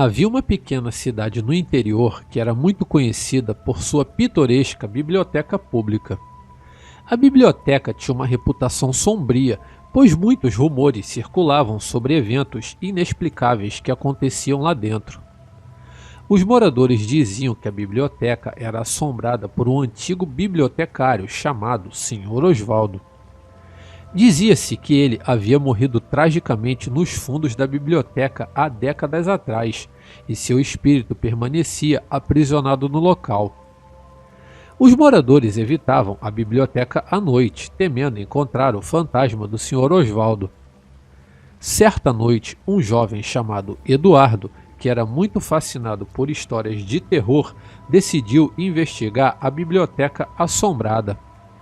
Havia uma pequena cidade no interior que era muito conhecida por sua pitoresca biblioteca pública. A biblioteca tinha uma reputação sombria, pois muitos rumores circulavam sobre eventos inexplicáveis que aconteciam lá dentro. Os moradores diziam que a biblioteca era assombrada por um antigo bibliotecário chamado Sr. Osvaldo. Dizia-se que ele havia morrido tragicamente nos fundos da biblioteca há décadas atrás, e seu espírito permanecia aprisionado no local. Os moradores evitavam a biblioteca à noite, temendo encontrar o fantasma do Sr. Osvaldo. Certa noite, um jovem chamado Eduardo, que era muito fascinado por histórias de terror, decidiu investigar a biblioteca assombrada.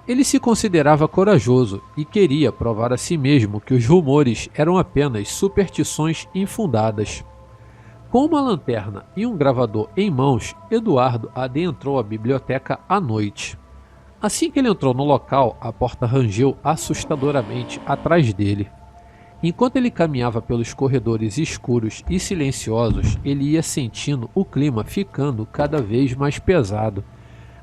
Ele se considerava corajoso e queria provar a si mesmo que os rumores eram apenas superstições infundadas. Com uma lanterna e um gravador em mãos, Eduardo adentrou a biblioteca à noite. Assim que ele entrou no local, a porta rangeu assustadoramente atrás dele. Enquanto ele caminhava pelos corredores escuros e silenciosos, ele ia sentindo o clima ficando cada vez mais pesado.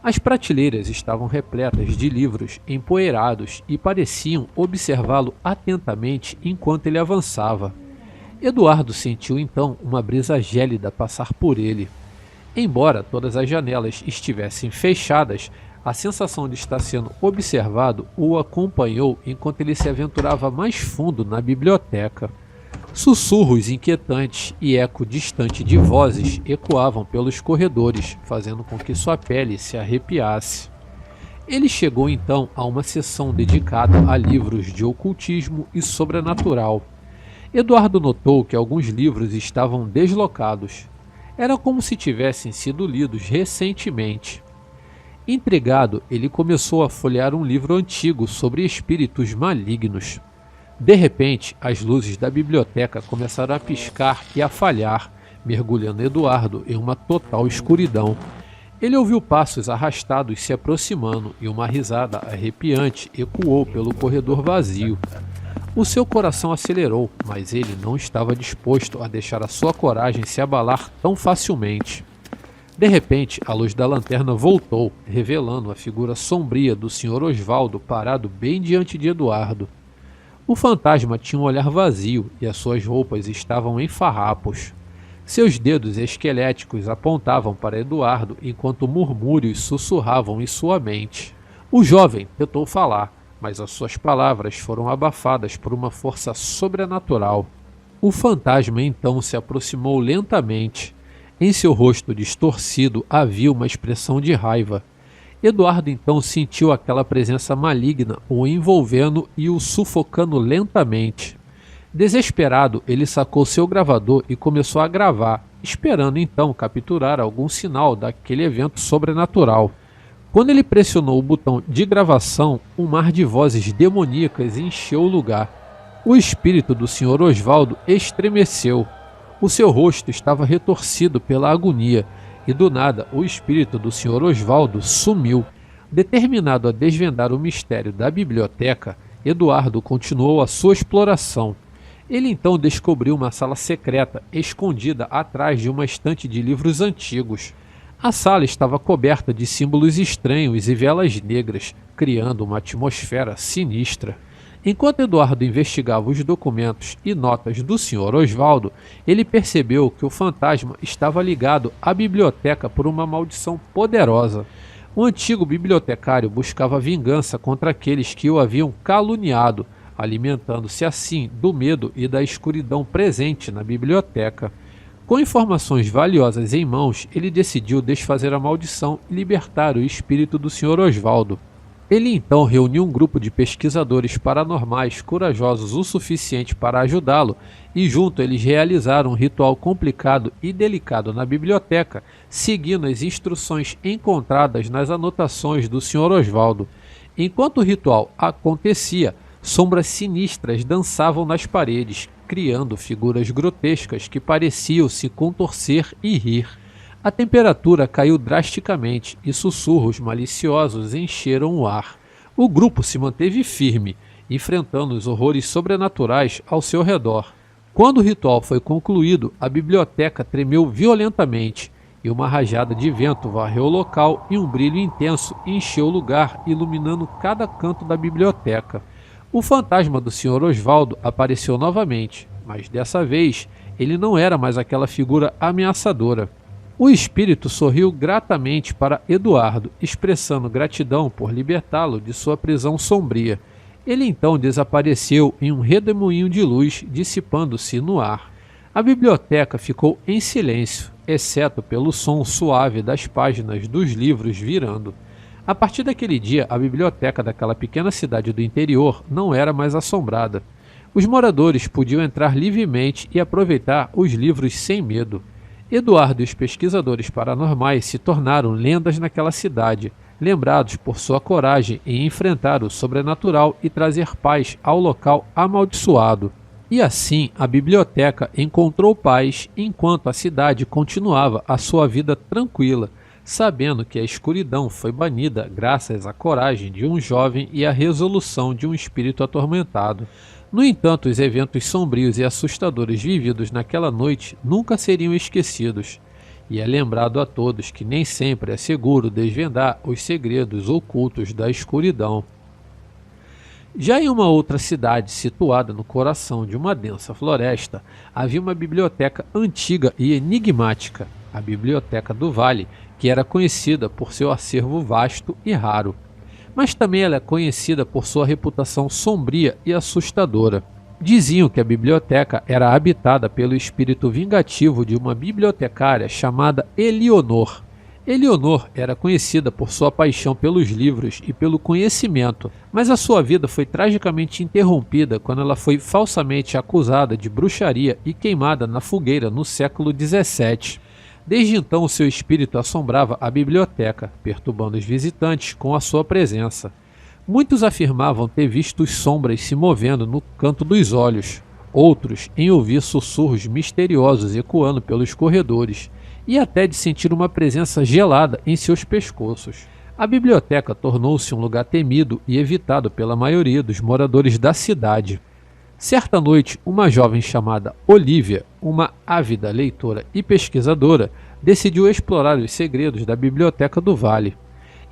As prateleiras estavam repletas de livros empoeirados e pareciam observá-lo atentamente enquanto ele avançava. Eduardo sentiu então uma brisa gélida passar por ele. Embora todas as janelas estivessem fechadas, a sensação de estar sendo observado o acompanhou enquanto ele se aventurava mais fundo na biblioteca. Sussurros inquietantes e eco distante de vozes ecoavam pelos corredores, fazendo com que sua pele se arrepiasse. Ele chegou então a uma seção dedicada a livros de ocultismo e sobrenatural. Eduardo notou que alguns livros estavam deslocados. Era como se tivessem sido lidos recentemente. Intrigado, ele começou a folhear um livro antigo sobre espíritos malignos. De repente, as luzes da biblioteca começaram a piscar e a falhar, mergulhando Eduardo em uma total escuridão. Ele ouviu passos arrastados se aproximando e uma risada arrepiante ecoou pelo corredor vazio. O seu coração acelerou, mas ele não estava disposto a deixar a sua coragem se abalar tão facilmente. De repente, a luz da lanterna voltou, revelando a figura sombria do Sr. Osvaldo parado bem diante de Eduardo. O fantasma tinha um olhar vazio e as suas roupas estavam em farrapos. Seus dedos esqueléticos apontavam para Eduardo enquanto murmúrios sussurravam em sua mente. O jovem tentou falar, mas as suas palavras foram abafadas por uma força sobrenatural. O fantasma então se aproximou lentamente. Em seu rosto distorcido havia uma expressão de raiva. Eduardo então sentiu aquela presença maligna o envolvendo e o sufocando lentamente. Desesperado, ele sacou seu gravador e começou a gravar, esperando então capturar algum sinal daquele evento sobrenatural. Quando ele pressionou o botão de gravação, um mar de vozes demoníacas encheu o lugar. O espírito do Sr. Osvaldo estremeceu. O seu rosto estava retorcido pela agonia. E do nada, o espírito do Sr. Osvaldo sumiu. Determinado a desvendar o mistério da biblioteca, Eduardo continuou a sua exploração. Ele então descobriu uma sala secreta, escondida atrás de uma estante de livros antigos. A sala estava coberta de símbolos estranhos e velas negras, criando uma atmosfera sinistra. Enquanto Eduardo investigava os documentos e notas do Sr. Osvaldo, ele percebeu que o fantasma estava ligado à biblioteca por uma maldição poderosa. O antigo bibliotecário buscava vingança contra aqueles que o haviam caluniado, alimentando-se assim do medo e da escuridão presente na biblioteca. Com informações valiosas em mãos, ele decidiu desfazer a maldição e libertar o espírito do Sr. Osvaldo. Ele então reuniu um grupo de pesquisadores paranormais corajosos o suficiente para ajudá-lo e junto eles realizaram um ritual complicado e delicado na biblioteca, seguindo as instruções encontradas nas anotações do Sr. Osvaldo. Enquanto o ritual acontecia, sombras sinistras dançavam nas paredes, criando figuras grotescas que pareciam se contorcer e rir. A temperatura caiu drasticamente e sussurros maliciosos encheram o ar. O grupo se manteve firme, enfrentando os horrores sobrenaturais ao seu redor. Quando o ritual foi concluído, a biblioteca tremeu violentamente e uma rajada de vento varreu o local e um brilho intenso encheu o lugar, iluminando cada canto da biblioteca. O fantasma do Sr. Osvaldo apareceu novamente, mas dessa vez ele não era mais aquela figura ameaçadora. O espírito sorriu gratamente para Eduardo, expressando gratidão por libertá-lo de sua prisão sombria. Ele então desapareceu em um redemoinho de luz, dissipando-se no ar. A biblioteca ficou em silêncio, exceto pelo som suave das páginas dos livros virando. A partir daquele dia, a biblioteca daquela pequena cidade do interior não era mais assombrada. Os moradores podiam entrar livremente e aproveitar os livros sem medo. Eduardo e os pesquisadores paranormais se tornaram lendas naquela cidade, lembrados por sua coragem em enfrentar o sobrenatural e trazer paz ao local amaldiçoado. E assim a biblioteca encontrou paz enquanto a cidade continuava a sua vida tranquila, sabendo que a escuridão foi banida graças à coragem de um jovem e à resolução de um espírito atormentado. No entanto, os eventos sombrios e assustadores vividos naquela noite nunca seriam esquecidos, e é lembrado a todos que nem sempre é seguro desvendar os segredos ocultos da escuridão. Já em uma outra cidade situada no coração de uma densa floresta, havia uma biblioteca antiga e enigmática, a Biblioteca do Vale, que era conhecida por seu acervo vasto e raro. Mas também ela é conhecida por sua reputação sombria e assustadora. Diziam que a biblioteca era habitada pelo espírito vingativo de uma bibliotecária chamada Eleonor. Eleonor era conhecida por sua paixão pelos livros e pelo conhecimento, mas a sua vida foi tragicamente interrompida quando ela foi falsamente acusada de bruxaria e queimada na fogueira no século XVII. Desde então, seu espírito assombrava a biblioteca, perturbando os visitantes com a sua presença. Muitos afirmavam ter visto sombras se movendo no canto dos olhos, outros em ouvir sussurros misteriosos ecoando pelos corredores, e até de sentir uma presença gelada em seus pescoços. A biblioteca tornou-se um lugar temido e evitado pela maioria dos moradores da cidade. Certa noite, uma jovem chamada Olivia, uma ávida leitora e pesquisadora, decidiu explorar os segredos da Biblioteca do Vale.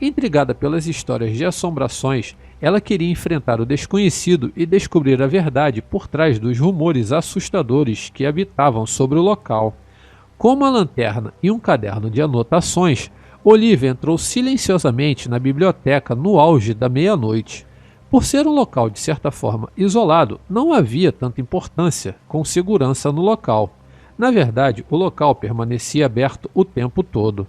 Intrigada pelas histórias de assombrações, ela queria enfrentar o desconhecido e descobrir a verdade por trás dos rumores assustadores que habitavam sobre o local. Com uma lanterna e um caderno de anotações, Olivia entrou silenciosamente na biblioteca no auge da meia-noite. Por ser um local de certa forma isolado, não havia tanta importância com segurança no local. Na verdade, o local permanecia aberto o tempo todo.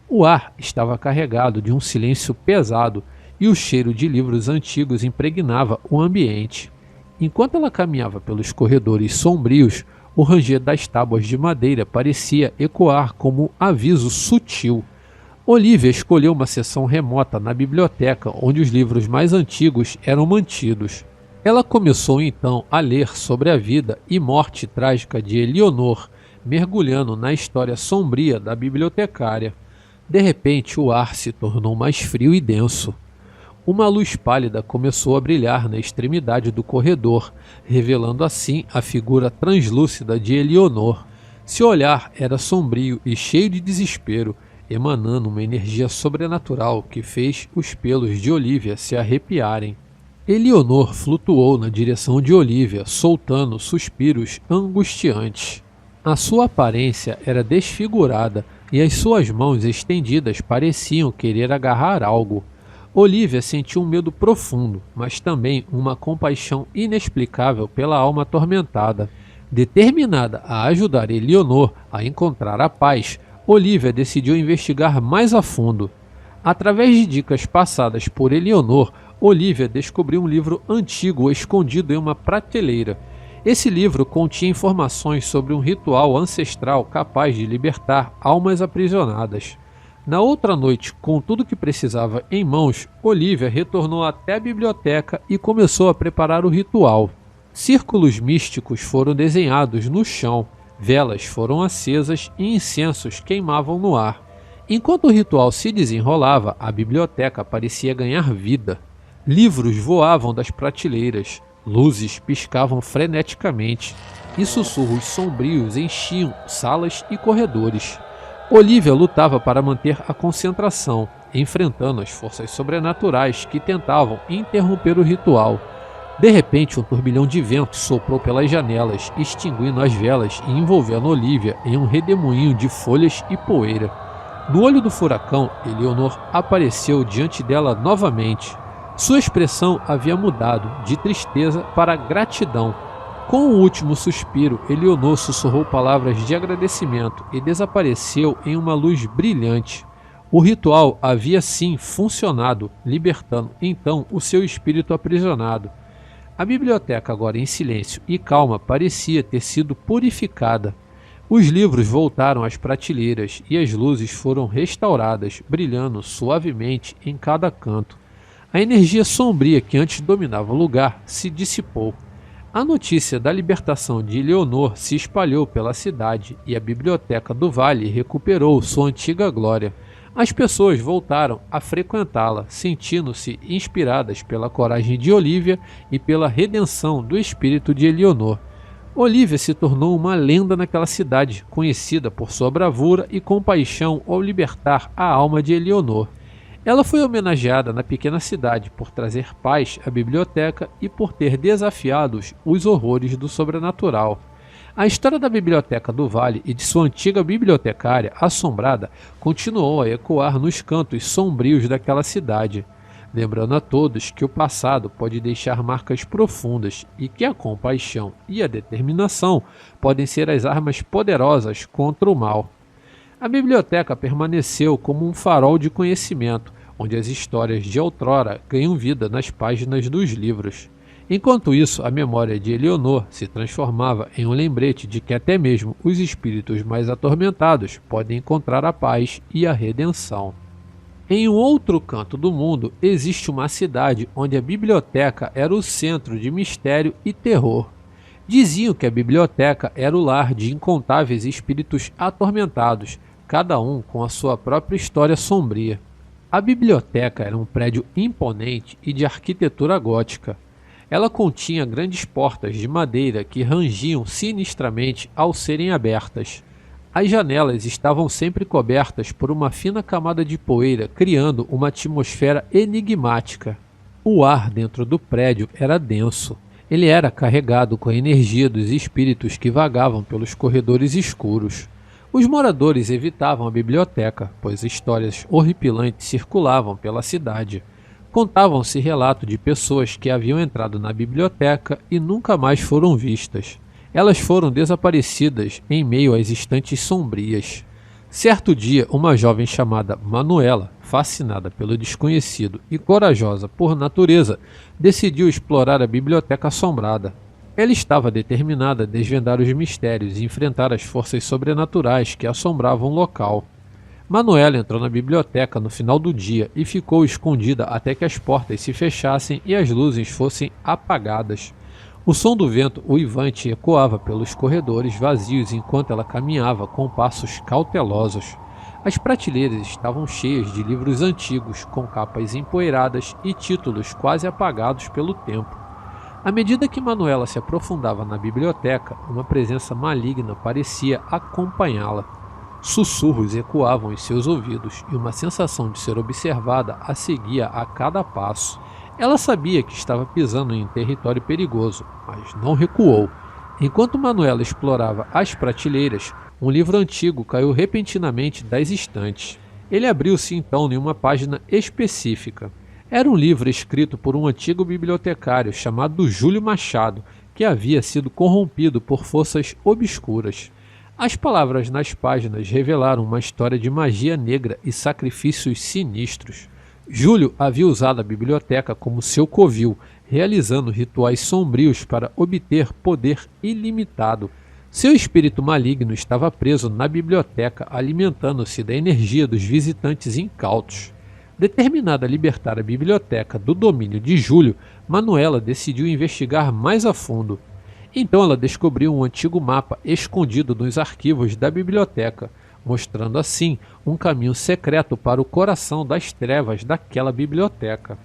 O ar estava carregado de um silêncio pesado e o cheiro de livros antigos impregnava o ambiente. Enquanto ela caminhava pelos corredores sombrios, o ranger das tábuas de madeira parecia ecoar como um aviso sutil. Olivia escolheu uma seção remota na biblioteca onde os livros mais antigos eram mantidos. Ela começou então a ler sobre a vida e morte trágica de Eleonor, mergulhando na história sombria da bibliotecária. De repente, o ar se tornou mais frio e denso. Uma luz pálida começou a brilhar na extremidade do corredor, revelando assim a figura translúcida de Eleonor. Seu olhar era sombrio e cheio de desespero, emanando uma energia sobrenatural que fez os pelos de Olivia se arrepiarem. Eleonor flutuou na direção de Olivia, soltando suspiros angustiantes. A sua aparência era desfigurada e as suas mãos estendidas pareciam querer agarrar algo. Olivia sentiu um medo profundo, mas também uma compaixão inexplicável pela alma atormentada. Determinada a ajudar Eleonor a encontrar a paz, Olivia decidiu investigar mais a fundo. Através de dicas passadas por Eleonor, Olivia descobriu um livro antigo escondido em uma prateleira. Esse livro continha informações sobre um ritual ancestral capaz de libertar almas aprisionadas. Na outra noite, com tudo o que precisava em mãos, Olivia retornou até a biblioteca e começou a preparar o ritual. Círculos místicos foram desenhados no chão, velas foram acesas e incensos queimavam no ar. Enquanto o ritual se desenrolava, a biblioteca parecia ganhar vida. Livros voavam das prateleiras, luzes piscavam freneticamente e sussurros sombrios enchiam salas e corredores. Olivia lutava para manter a concentração, enfrentando as forças sobrenaturais que tentavam interromper o ritual. De repente, um turbilhão de vento soprou pelas janelas, extinguindo as velas e envolvendo Olivia em um redemoinho de folhas e poeira. No olho do furacão, Eleonor apareceu diante dela novamente. Sua expressão havia mudado de tristeza para gratidão. Com o último suspiro, Eleonor sussurrou palavras de agradecimento e desapareceu em uma luz brilhante. O ritual havia sim funcionado, libertando então o seu espírito aprisionado. A biblioteca, agora em silêncio e calma, parecia ter sido purificada. Os livros voltaram às prateleiras e as luzes foram restauradas, brilhando suavemente em cada canto. A energia sombria que antes dominava o lugar se dissipou. A notícia da libertação de Eleonor se espalhou pela cidade e a biblioteca do Vale recuperou sua antiga glória. As pessoas voltaram a frequentá-la, sentindo-se inspiradas pela coragem de Olivia e pela redenção do espírito de Eleonor. Olivia se tornou uma lenda naquela cidade, conhecida por sua bravura e compaixão ao libertar a alma de Eleonor. Ela foi homenageada na pequena cidade por trazer paz à biblioteca e por ter desafiado os horrores do sobrenatural. A história da Biblioteca do Vale e de sua antiga bibliotecária assombrada continuou a ecoar nos cantos sombrios daquela cidade, lembrando a todos que o passado pode deixar marcas profundas e que a compaixão e a determinação podem ser as armas poderosas contra o mal. A biblioteca permaneceu como um farol de conhecimento, onde as histórias de outrora ganham vida nas páginas dos livros. Enquanto isso, a memória de Eleonor se transformava em um lembrete de que até mesmo os espíritos mais atormentados podem encontrar a paz e a redenção. Em um outro canto do mundo, existe uma cidade onde a biblioteca era o centro de mistério e terror. Diziam que a biblioteca era o lar de incontáveis espíritos atormentados, cada um com a sua própria história sombria. A biblioteca era um prédio imponente e de arquitetura gótica. Ela continha grandes portas de madeira que rangiam sinistramente ao serem abertas. As janelas estavam sempre cobertas por uma fina camada de poeira, criando uma atmosfera enigmática. O ar dentro do prédio era denso. Ele era carregado com a energia dos espíritos que vagavam pelos corredores escuros. Os moradores evitavam a biblioteca, pois histórias horripilantes circulavam pela cidade. Contavam-se relatos de pessoas que haviam entrado na biblioteca e nunca mais foram vistas. Elas foram desaparecidas em meio às estantes sombrias. Certo dia, uma jovem chamada Manuela, fascinada pelo desconhecido e corajosa por natureza, decidiu explorar a biblioteca assombrada. Ela estava determinada a desvendar os mistérios e enfrentar as forças sobrenaturais que assombravam o local. Manuela entrou na biblioteca no final do dia e ficou escondida até que as portas se fechassem e as luzes fossem apagadas. O som do vento uivante ecoava pelos corredores vazios enquanto ela caminhava com passos cautelosos. As prateleiras estavam cheias de livros antigos, com capas empoeiradas e títulos quase apagados pelo tempo. À medida que Manuela se aprofundava na biblioteca, uma presença maligna parecia acompanhá-la. Sussurros ecoavam em seus ouvidos e uma sensação de ser observada a seguia a cada passo. Ela sabia que estava pisando em território perigoso, mas não recuou. Enquanto Manuela explorava as prateleiras, um livro antigo caiu repentinamente das estantes. Ele abriu-se então em uma página específica. Era um livro escrito por um antigo bibliotecário chamado Júlio Machado, que havia sido corrompido por forças obscuras. As palavras nas páginas revelaram uma história de magia negra e sacrifícios sinistros. Júlio havia usado a biblioteca como seu covil, realizando rituais sombrios para obter poder ilimitado. Seu espírito maligno estava preso na biblioteca, alimentando-se da energia dos visitantes incautos. Determinada a libertar a biblioteca do domínio de Júlio, Manuela decidiu investigar mais a fundo. Então ela descobriu um antigo mapa escondido nos arquivos da biblioteca, mostrando assim um caminho secreto para o coração das trevas daquela biblioteca.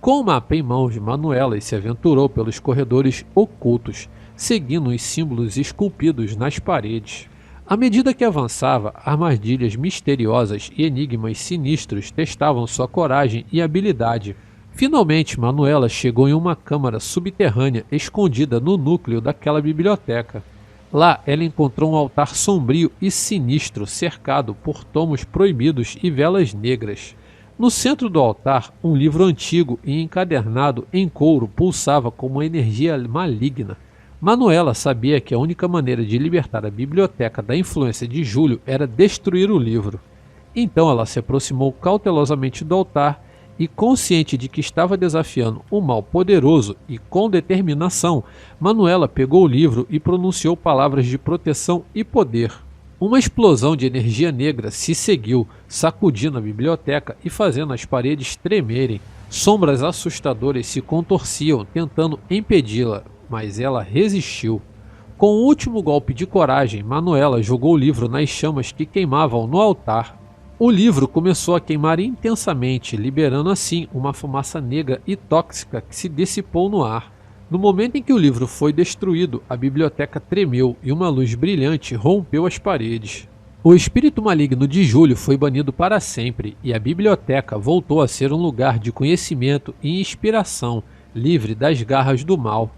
Com o mapa em mãos, Manuela se aventurou pelos corredores ocultos, seguindo os símbolos esculpidos nas paredes. À medida que avançava, armadilhas misteriosas e enigmas sinistros testavam sua coragem e habilidade. Finalmente, Manuela chegou em uma câmara subterrânea escondida no núcleo daquela biblioteca. Lá, ela encontrou um altar sombrio e sinistro cercado por tomos proibidos e velas negras. No centro do altar, um livro antigo e encadernado em couro pulsava com uma energia maligna. Manuela sabia que a única maneira de libertar a biblioteca da influência de Júlio era destruir o livro. Então ela se aproximou cautelosamente do altar e, consciente de que estava desafiando um mal poderoso e com determinação, Manuela pegou o livro e pronunciou palavras de proteção e poder. Uma explosão de energia negra se seguiu, sacudindo a biblioteca e fazendo as paredes tremerem. Sombras assustadoras se contorciam, tentando impedi-la, mas ela resistiu. Com o último golpe de coragem, Manuela jogou o livro nas chamas que queimavam no altar. O livro começou a queimar intensamente, liberando assim uma fumaça negra e tóxica que se dissipou no ar. No momento em que o livro foi destruído, a biblioteca tremeu e uma luz brilhante rompeu as paredes. O espírito maligno de Júlio foi banido para sempre e a biblioteca voltou a ser um lugar de conhecimento e inspiração, livre das garras do mal.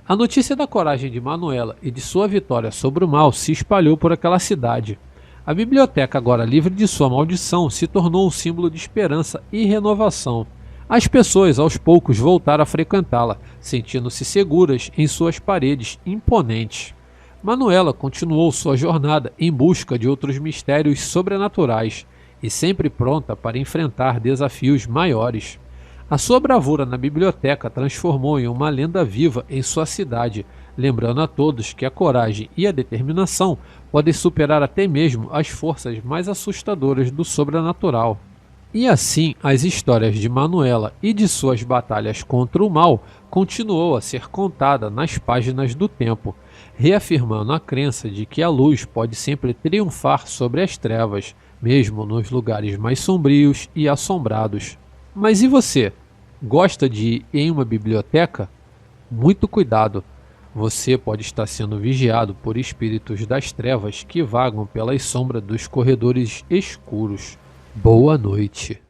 A notícia da coragem de Manuela e de sua vitória sobre o mal se espalhou por aquela cidade. A biblioteca, agora livre de sua maldição, se tornou um símbolo de esperança e renovação. As pessoas aos poucos voltaram a frequentá-la, sentindo-se seguras em suas paredes imponentes. Manuela continuou sua jornada em busca de outros mistérios sobrenaturais e sempre pronta para enfrentar desafios maiores. A sua bravura na biblioteca transformou em uma lenda viva em sua cidade, lembrando a todos que a coragem e a determinação podem superar até mesmo as forças mais assustadoras do sobrenatural. E assim, as histórias de Manuela e de suas batalhas contra o mal continuou a ser contada nas páginas do tempo, reafirmando a crença de que a luz pode sempre triunfar sobre as trevas, mesmo nos lugares mais sombrios e assombrados. Mas e você? Gosta de ir em uma biblioteca? Muito cuidado! Você pode estar sendo vigiado por espíritos das trevas que vagam pelas sombras dos corredores escuros. Boa noite.